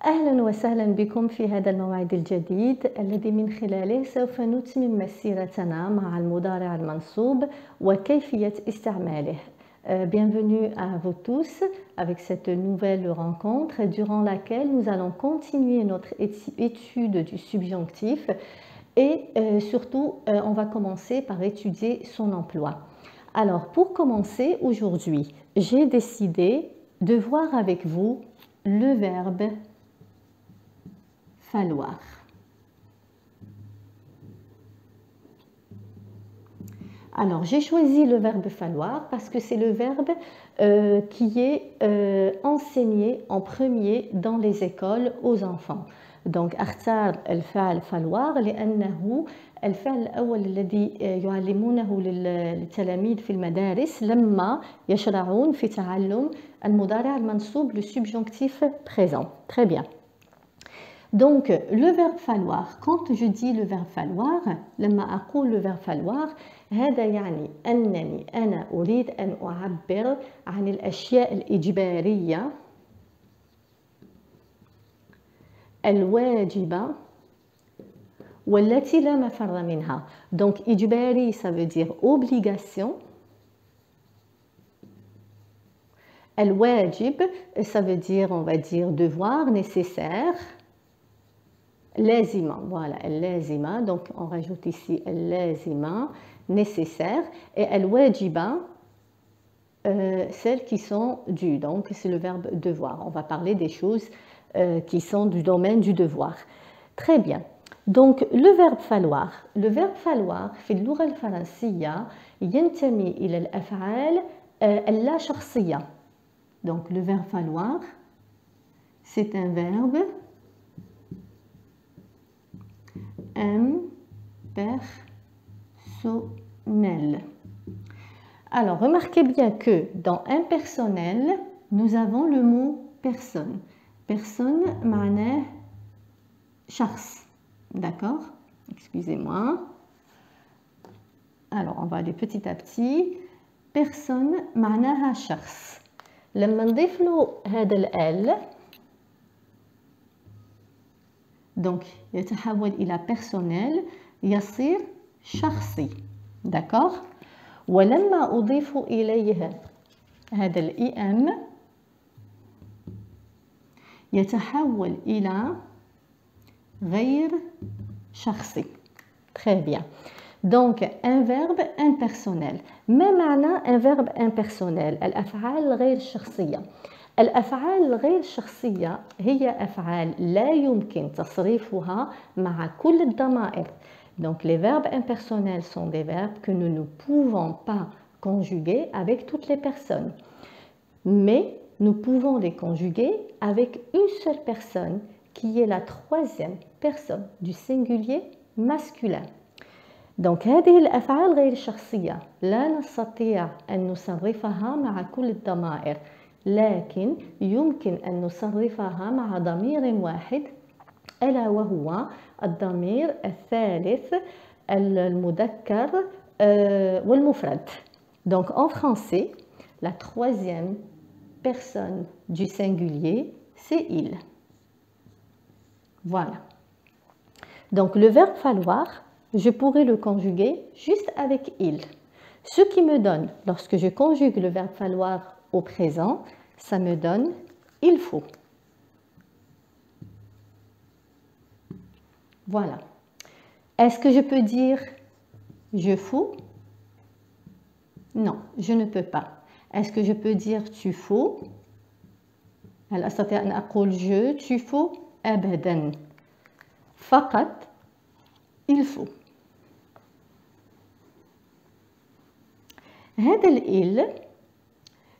أهلا وسهلا بكم في هذا الموعد الجديد الذي من خلاله سوف نتمم مسيرتنا مع المضارع المنصوب وكيفية استعماله. Bienvenue à vous tous avec cette nouvelle rencontre durant laquelle nous allons continuer notre étude du subjonctif et surtout on va commencer par étudier son emploi. Alors pour commencer aujourd'hui, j'ai décidé de voir avec vous le verbe falloir. Alors, j'ai choisi le verbe falloir parce que c'est le verbe qui est enseigné en premier dans les écoles aux enfants. Donc, أختار الفعل falloir لأنه الفعل الأول الذي يعلمونه للتلاميذ في المدارس لما يشرعون في تعلم المضارع المنصوب le subjonctif présent. Très bien. Donc, le verbe falloir, quand je dis le verbe falloir, لما أقول le verbe falloir, هذا يعني أنني أنا أريد أن أعبر عن الأشياء الإجبارية الواجبة والتي لا مفر منها. Donc, إجباري, ça veut dire obligation. الواجب, ça veut dire, on va dire, devoir, nécessaire. لازمة, voilà, اللازمة, donc on rajoute ici اللازمة, nécessaire, et الواجبة, celles qui sont dues, donc c'est le verbe devoir. On va parler des choses qui sont du domaine du devoir. Très bien. Donc le verbe falloir في اللغة الفرنسية ينتمي إلى الأفعال اللا شخصية. Donc le verbe falloir, c'est un verbe impersonnel. Alors, remarquez bien que dans impersonnel, nous avons le mot personne. Personne معناه شخص. D'accord? Excusez-moi. Alors, on va aller petit à petit. Personne معناها شخص. لما نضيف له هذا ال donc يتحول إلى personnel يصير شخصي. d'accord. ولما أضيف إليه هذا الإم يتحول إلى غير شخصي. très bien. donc un verbe impersonnel. ما معنى un verbe impersonnel؟ الأفعال غير الشخصية. الأفعال الغير شخصية هي أفعال لا يمكن تصريفها مع كل الضمائر. Donc les verbes impersonnels sont des verbes que nous ne pouvons pas conjuguer avec toutes les personnes. Mais nous pouvons les conjuguer avec une seule personne qui est la troisième personne du singulier masculin. Donc هذه الأفعال غير الشخصية لا نستطيع أن نصرفها مع كل الضمائر. لكن يمكن أن نصرفها مع ضمير واحد ألا وهو الضمير الثالث المذكر والمفرد. Donc en français, la troisième personne du singulier, c'est il. Voilà. Donc le verbe falloir, je pourrais le conjuguer juste avec il. Ce qui me donne, lorsque je conjugue le verbe falloir au présent, ça me donne il faut. Voilà. Est-ce que je peux dire je fous? Non, je ne peux pas. Est-ce que je peux dire tu fous? هل أستطيع أن أقول je, tu fous? أبداً. فقط il faut. هذا il,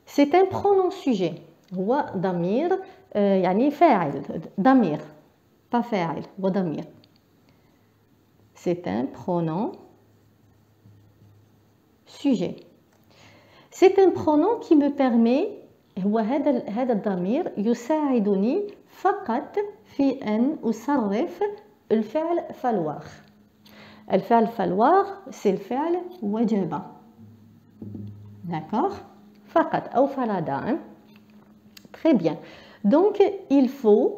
c'est un pronom sujet. هو ضمير يعني فاعل. ضمير. pas فاعل. هو ضمير. C'est un pronom sujet. C'est un pronom qui me permet هو هذا الضمير يساعدني فقط في أن أصرف الفعل falloir. الفعل falloir c'est الفعل وجب. D'accord? فقط أو فرض. Très bien. Donc il faut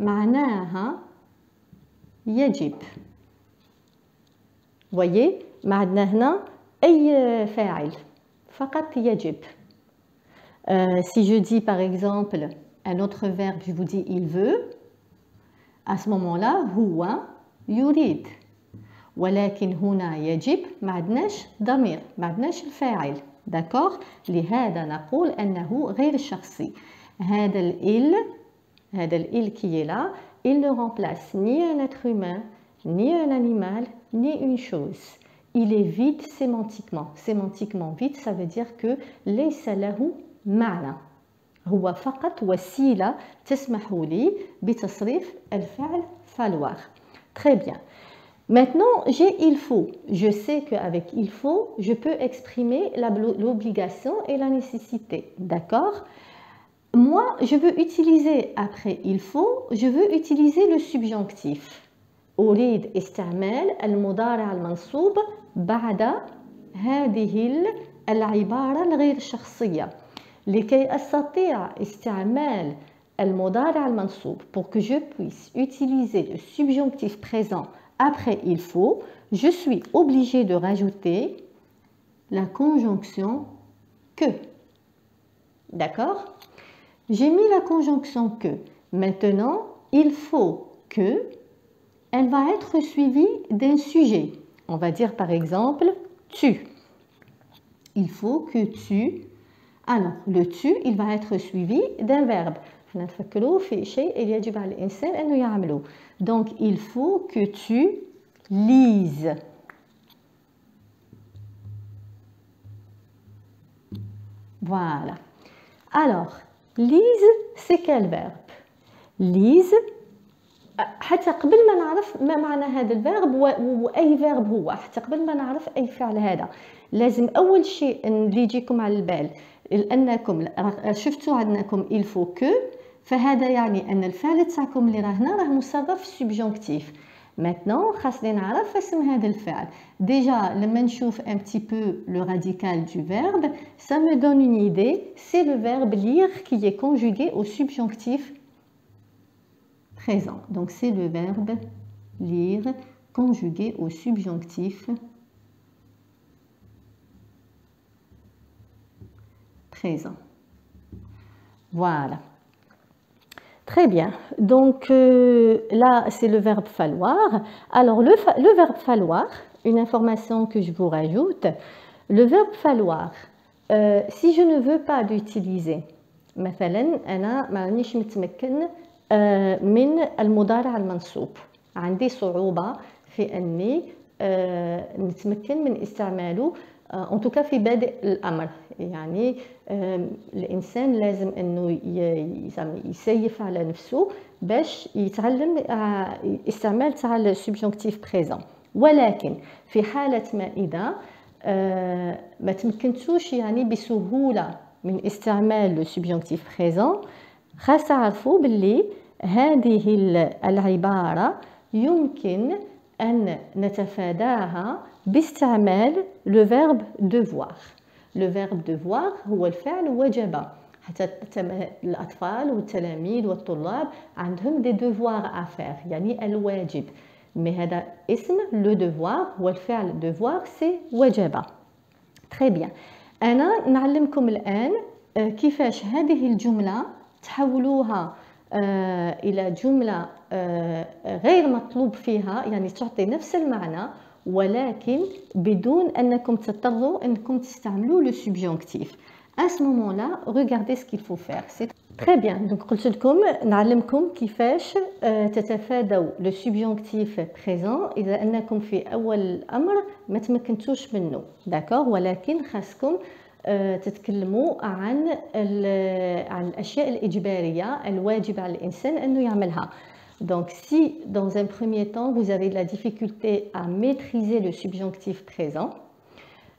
معناها يجب. voyez ما عندنا هنا أي فاعل فقط يجب. Si je dis par exemple un autre verbe, je vous dis il veut, à ce moment-là هو يريد. ولكن هنا يجب ما عندناش ضمير ما عندناش الفاعل. d'accord. لهذا نقول أنه غير شخصي. هذا il qui est là, il ne remplace ni un être humain, ni un animal, ni une chose. Il est vide sémantiquement. Sémantiquement vide, ça veut dire que ليس له معنى. هو فقط وسيلة تسمح لي بتصريف الفعل falloir. Très bien. Maintenant, j'ai il faut. Je sais qu'avec il faut, je peux exprimer l'obligation et la nécessité. D'accord? Moi, je veux utiliser après il faut, je veux utiliser le subjonctif. أريد استعمال المضارع المنصوب بعد هذه العبارة الغير شخصية. لكي أستطيع استعمال المضارع المنصوب pour que je puisse utiliser le subjonctif présent après il faut, je suis obligée de rajouter la conjonction que. D'accord? J'ai mis la conjonction que. Maintenant, il faut que, elle va être suivie d'un sujet. On va dire par exemple tu. Il faut que tu. Alors, le tu, il va être suivi d'un verbe. Donc, il faut que tu lises. Voilà. Alors, lise, c'est quel verbe? lise. حتى قبل ما نعرف ما معنى هذا الفيرب واي فيرب هو، حتى قبل ما نعرف اي فعل هذا، لازم اول شيء اللي يجيكم على البال لانكم شفتوا عندكم il faut que، فهذا يعني ان الفعل تاعكم اللي راه هنا راه مصرف سبجونكتيف. maintenant خاصني نعرف اسم هذا الفعل. déjà لما نشوف un petit peu le radical du verbe ça me donne une idée. c'est le verbe lire qui est conjugué au subjonctif présent. Donc c'est le verbe lire conjugué au subjonctif présent. Voilà. Très bien. Donc là c'est le verbe falloir. Alors le verbe falloir, une information que je vous rajoute, le verbe falloir, si je ne veux pas l'utiliser, مثلا أنا مانيش متمكن من المضارع المنصوب، عندي صعوبة في أني نتمكن من استعماله en tout cas في بادئ الأمر. يعني الإنسان لازم أنه يسيف على نفسه باش يتعلم استعمال تاع السبجونكتيف بريزون. ولكن في حالة ما إذا ما تمكنتوش يعني بسهولة من استعمال السبجونكتيف بريزون، خاص تعرفوا باللي هذه العبارة يمكن أن نتفاداها باستعمال le verbe devoir. le verbe devoir هو الفعل وجب. حتى الأطفال والتلاميذ والطلاب عندهم des devoirs à faire يعني الواجب. mais هذا اسم le devoir هو الفعل devoir c'est وجب. très bien. أنا نعلمكم الآن كيفاش هذه الجملة تحولوها إلى جملة غير مطلوب فيها، يعني تعطي نفس المعنى ولكن بدون أنكم تضطروا أنكم تستعملوا le subjonctif. À ce moment-là, regardez ce qu'il faut faire. C'est très bien. Donc قلت لكم نعلمكم كيفاش تتفادوا le subjonctif présent إذا أنكم في أول الأمر ما تمكنتوش منه. d'accord. ولكن خاصكم تتكلموا عن الأشياء الإجبارية الواجب على الإنسان أنه يعملها. Donc si dans un premier temps vous avez de la difficulté à maîtriser le subjonctif présent,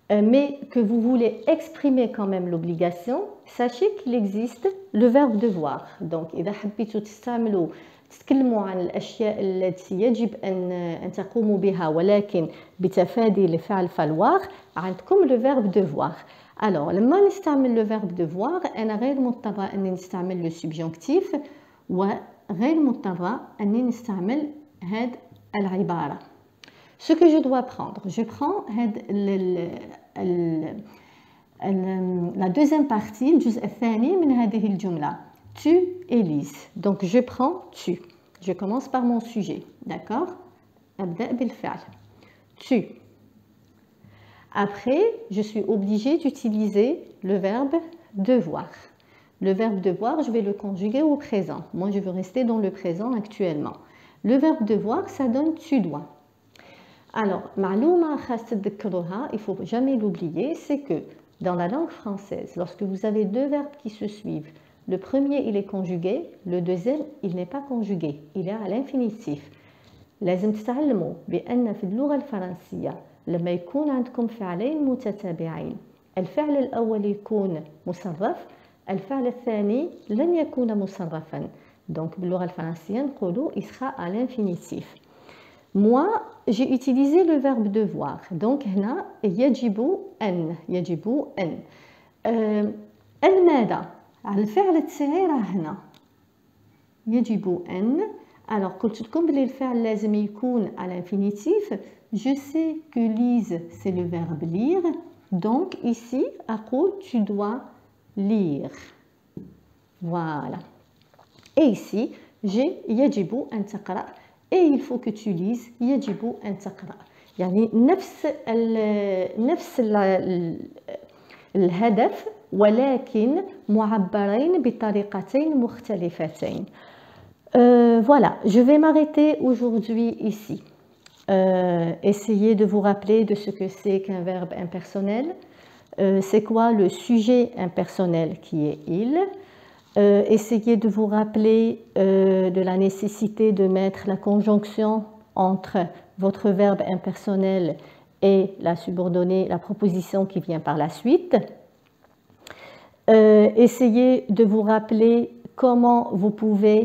mais que vous voulez exprimer quand même l'obligation, sachez qu'il existe le verbe devoir. Donc إذا حبيتوا تتكلموا عن الأشياء التي يجب أن تقوموا بها ولكن بتفادي لفعل falloir، عندكم le verbe devoir. Alors لما نستعمل le verbe devoir أنا غير مضطرة أني نستعمل le subjonctif غير مضطرة أني نستعمل هاد العبارة. Ce que je dois prendre, je prends la deuxième partie, الجزء الثاني من هذه الجملة. Tu Élise. Donc je prends tu. Je commence par mon sujet, d'accord? أبدأ بالفعل. Tu. Après, je suis obligée d'utiliser le verbe devoir. Le verbe devoir, je vais le conjuguer au présent. Moi, je veux rester dans le présent actuellement. Le verbe devoir, ça donne tu dois. Alors, معلومة خاص تذكروها, il ne faut jamais l'oublier, c'est que dans la langue française, lorsque vous avez deux verbes qui se suivent, le premier, il est conjugué, le deuxième, il n'est pas conjugué, il est à l'infinitif. لازم تتعلموا بأن في اللغة الفرنسية لما يكون عندكم فعلين متتابعين الفعل الأول يكون مصرف الفعل الثاني لن يكون مصرفا donc باللغة الفرنسية نقولوا il sera à l'infinitif. Moi j'ai utilisé le verbe devoir donc هنا يجب أن أن ماذا على الفعل تاعي راه هنا يجب أن. Alors قلت لكم بلي الفعل لازم يكون à l'infinitif. Je sais que lise c'est le verbe lire donc ici أقول tu dois lire. Voilà. Et ici j'ai يجب أن تقرأ et il faut que tu lises يجب أن تقرأ. يعني نفس الهدف ولكن معبرين بطريقتين مختلفتين. Voilà, je vais m'arrêter aujourd'hui ici. Essayez de vous rappeler de ce que c'est qu'un verbe impersonnel. C'est quoi le sujet impersonnel qui est il. Essayez de vous rappeler de la nécessité de mettre la conjonction entre votre verbe impersonnel et la subordonnée, la proposition qui vient par la suite. Essayez de vous rappeler comment vous pouvez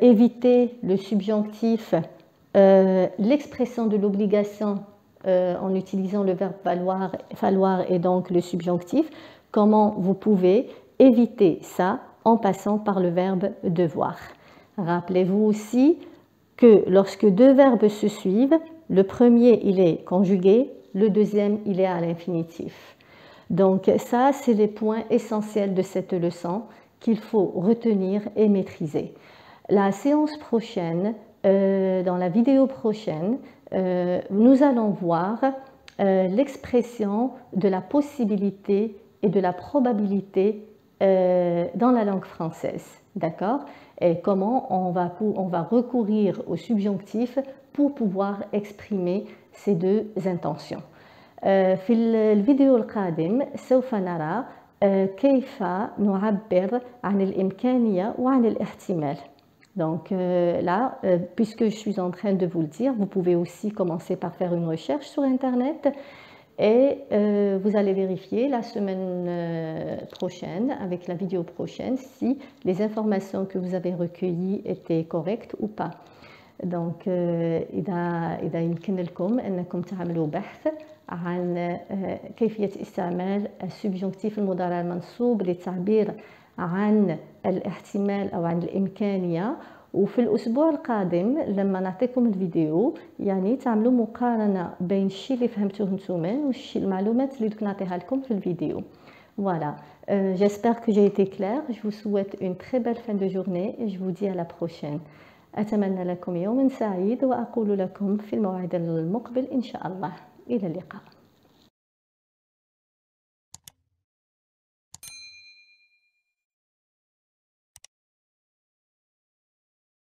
éviter le subjonctif, l'expression de l'obligation en utilisant le verbe falloir et donc le subjonctif, comment vous pouvez éviter ça en passant par le verbe devoir. Rappelez-vous aussi que lorsque deux verbes se suivent, le premier il est conjugué, le deuxième il est à l'infinitif. Donc ça c'est les points essentiels de cette leçon qu'il faut retenir et maîtriser. La séance prochaine, dans la vidéo prochaine, nous allons voir l'expression de la possibilité et de la probabilité dans la langue française, d'accord? Et comment on va recourir au subjonctif pour pouvoir exprimer ces deux intentions. في الفيديو القادم سوف نرى كيف نعبر عن الإمكانية وعن الاحتمال. Donc là, puisque je suis en train de vous le dire, vous pouvez aussi commencer par faire une recherche sur Internet et vous allez vérifier la semaine prochaine, avec la vidéo prochaine, si les informations que vous avez recueillies étaient correctes ou pas. Donc إذا يمكن لكم أنكم تعملوا بحث عن كيفية استعمال السبجونكتيف المضارع المنصوب للتعبير عن الاحتمال أو عن الإمكانية. وفي الأسبوع القادم لما نعطيكم الفيديو يعني تعملوا مقارنة بين الشيء اللي فهمتوه نتوما والشيء المعلومات اللي نعطيها لكم في الفيديو. Voilà, j'espère que j'ai été claire. Je vous souhaite une très belle fin de journée et je vous dis à la prochaine. أتمنى لكم يوم سعيد وأقول لكم في الموعد المقبل إن شاء الله. إلى اللقاء.